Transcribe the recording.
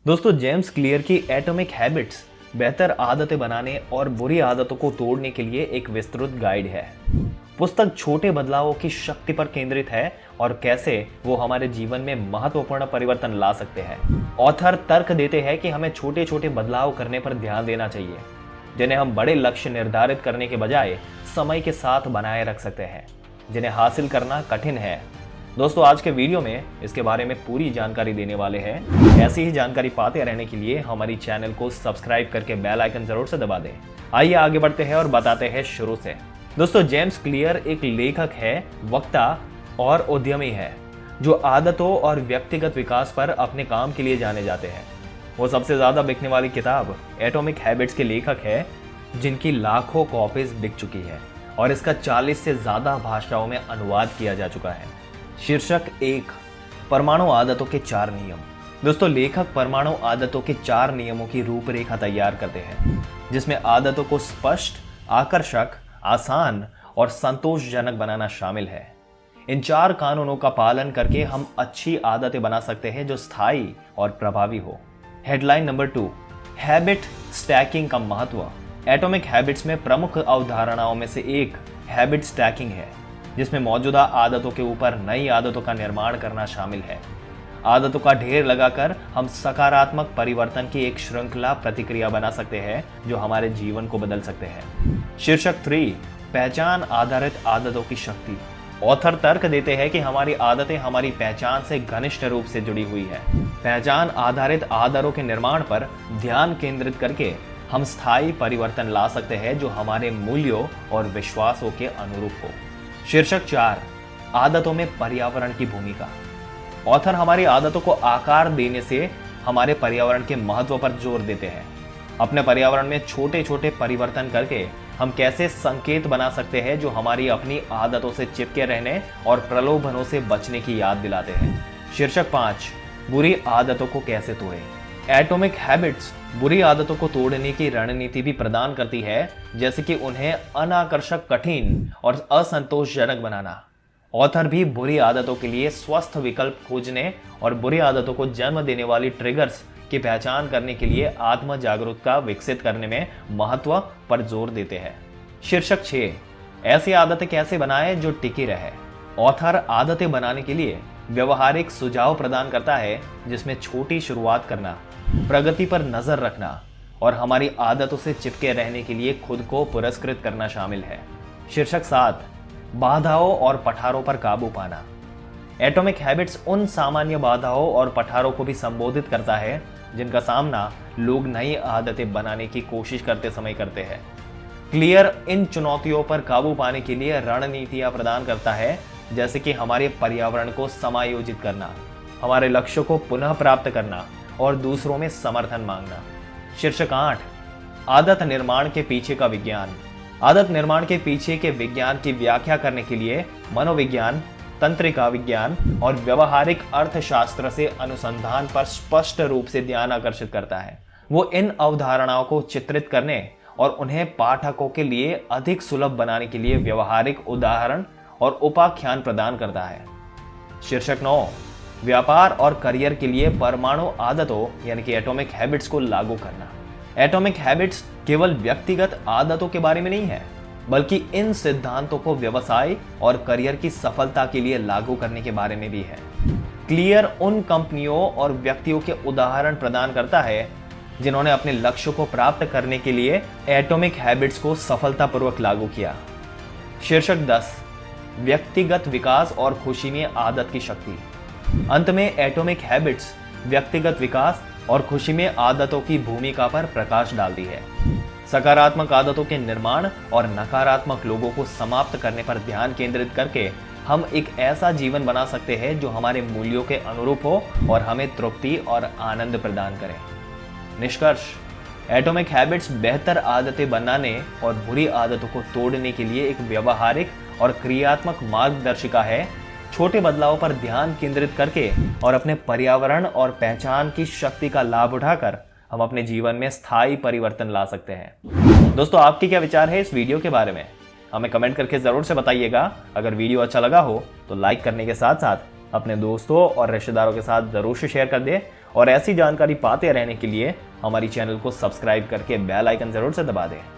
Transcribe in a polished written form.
दोस्तों, James clear की atomic habits बेहतर आदतें बनाने और बुरी आदतों को तोड़ने के लिए एक विस्तृत गाइड है। पुस्तक छोटे बदलावों की शक्ति पर केंद्रित है और कैसे वो हमारे जीवन में महत्वपूर्ण परिवर्तन ला सकते हैं। ऑथर तर्क देते हैं कि हमें छोटे छोटे बदलाव करने पर ध्यान देना चाहिए, जिन्हें हम बड़े लक्ष्य निर्धारित करने के बजाय समय के साथ बनाए रख सकते हैं, जिन्हें हासिल करना कठिन है। दोस्तों, आज के वीडियो में इसके बारे में पूरी जानकारी देने वाले हैं। ऐसी ही जानकारी पाते रहने के लिए हमारी चैनल को सब्सक्राइब करके बेल आइकन जरूर से दबा दें। आइए आगे बढ़ते हैं और बताते हैं शुरू से। दोस्तों, जेम्स क्लियर एक लेखक है, वक्ता और उद्यमी है, जो आदतों और व्यक्तिगत विकास पर अपने काम के लिए जाने जाते हैं। वो सबसे ज्यादा बिकने वाली किताब एटॉमिक हैबिट्स के लेखक है, जिनकी लाखों कॉपीज बिक चुकी है और इसका 40 से ज्यादा भाषाओं में अनुवाद किया जा चुका है। शीर्षक 1, परमाणु आदतों के 4 नियम। दोस्तों, लेखक परमाणु आदतों के 4 नियमों की रूपरेखा तैयार करते हैं, जिसमें आदतों को स्पष्ट, आकर्षक, आसान और संतोषजनक बनाना शामिल है। इन 4 कानूनों का पालन करके हम अच्छी आदतें बना सकते हैं जो स्थायी और प्रभावी हो। हेडलाइन नंबर 2, हैबिट स्टैकिंग का महत्व। एटॉमिक हैबिट्स में प्रमुख अवधारणाओं में से एक हैबिट स्टैकिंग है, जिसमें मौजूदा आदतों के ऊपर नई आदतों का निर्माण करना शामिल है। आदतों का ढेर लगाकर हम सकारात्मक परिवर्तन की एक श्रृंखला प्रतिक्रिया बना सकते हैं, जो हमारे जीवन को बदल सकते हैं। शीर्षक 3, पहचान आधारित आदतों की शक्ति। ऑथर तर्क देते हैं कि हमारी आदतें हमारी पहचान से घनिष्ठ रूप से जुड़ी हुई है। पहचान आधारित आदतों के निर्माण पर ध्यान केंद्रित करके हम स्थायी परिवर्तन ला सकते हैं, जो हमारे मूल्यों और विश्वासों के अनुरूप हो। शीर्षक 4, आदतों में पर्यावरण की भूमिका। ऑथर हमारी आदतों को आकार देने से हमारे पर्यावरण के महत्व पर जोर देते हैं। अपने पर्यावरण में छोटे छोटे परिवर्तन करके हम कैसे संकेत बना सकते हैं जो हमारी अपनी आदतों से चिपके रहने और प्रलोभनों से बचने की याद दिलाते हैं। शीर्षक 5, बुरी आदतों को कैसे तोड़ें। एटॉमिक हैबिट्स बुरी आदतों को तोड़ने की रणनीति भी प्रदान करती है, जैसे कि उन्हें अनाकर्षक, कठिन और असंतोषजनक बनाना। ऑथर भी बुरी आदतों के लिए स्वस्थ विकल्प खोजने और बुरी आदतों को जन्म देने वाली ट्रिगर्स की पहचान करने के लिए आत्म जागरूकता विकसित करने में महत्व पर जोर देते हैं। शीर्षक 6, ऐसी आदतें कैसे बनाएं जो टिकी रहे। ऑथर आदतें बनाने के लिए व्यवहारिक सुझाव प्रदान करता है, जिसमें छोटी शुरुआत करना, प्रगति पर नजर रखना और हमारी आदतों से चिपके रहने के लिए खुद को पुरस्कृत करना शामिल है। शीर्षक 7, बाधाओं और पठारों पर काबू पाना। एटॉमिक हैबिट्स उन सामान्य बाधाओं और पठारों को भी संबोधित करता है, जिनका सामना लोग नई आदतें बनाने की कोशिश करते समय करते हैं। क्लियर इन चुनौतियों पर काबू पाने के लिए रणनीतियां प्रदान करता है, जैसे कि हमारे पर्यावरण को समायोजित करना, हमारे लक्ष्यों को पुनः प्राप्त करना और दूसरों में समर्थन मांगना। शीर्षक 8, आदत निर्माण के पीछे का विज्ञान। आदत निर्माण के पीछे के विज्ञान की व्याख्या करने के लिए मनोविज्ञान, तंत्रिका विज्ञान और व्यवहारिक अर्थशास्त्र से अनुसंधान पर स्पष्ट रूप से ध्यान आकर्षित करता है। वो इन अवधारणाओं को चित्रित करने और उन्हें पाठकों के लिए अधिक सुलभ बनाने के लिए व्यवहारिक उदाहरण और उपाख्यान प्रदान करता है। शीर्षक 9, व्यापार और करियर के लिए परमाणु आदतों यानी कि एटॉमिक हैबिट्स को लागू करना। एटॉमिक हैबिट्स केवल व्यक्तिगत आदतों के बारे में नहीं है, बल्कि इन सिद्धांतों को व्यवसाय और करियर की सफलता के लिए लागू करने के बारे में भी है। क्लियर उन कंपनियों और व्यक्तियों के उदाहरण प्रदान करता है, जिन्होंने अपने लक्ष्यों को प्राप्त करने के लिए एटॉमिक हैबिट्स को सफलतापूर्वक लागू किया। शीर्षक 10, व्यक्तिगत विकास और खुशी में आदत की शक्ति। अंत में एटॉमिक हैबिट्स व्यक्तिगत विकास और खुशी में आदतों की भूमिका पर प्रकाश डालती है। सकारात्मक आदतों के निर्माण और नकारात्मक लोगों को समाप्त करने पर ध्यान केंद्रित करके हम एक ऐसा जीवन बना सकते हैं जो हमारे मूल्यों के अनुरूप हो और हमें तृप्ति और आनंद प्रदान करे। निष्कर्ष, एटॉमिक हैबिट्स बेहतर आदतें बनाने और बुरी आदतों को तोड़ने के लिए एक व्यवहारिक और क्रियात्मक मार्गदर्शिका है। छोटे बदलावों पर ध्यान केंद्रित करके और अपने पर्यावरण और पहचान की शक्ति का लाभ उठाकर हम अपने जीवन में स्थायी परिवर्तन ला सकते हैं। दोस्तों, आपके क्या विचार है इस वीडियो के बारे में? हमें कमेंट करके जरूर से बताइएगा। अगर वीडियो अच्छा लगा हो तो लाइक करने के साथ साथ अपने दोस्तों और रिश्तेदारों के साथ ज़रूर से शेयर कर दें और ऐसी जानकारी पाते रहने के लिए हमारी चैनल को सब्सक्राइब करके बेल आइकन ज़रूर से दबा दें।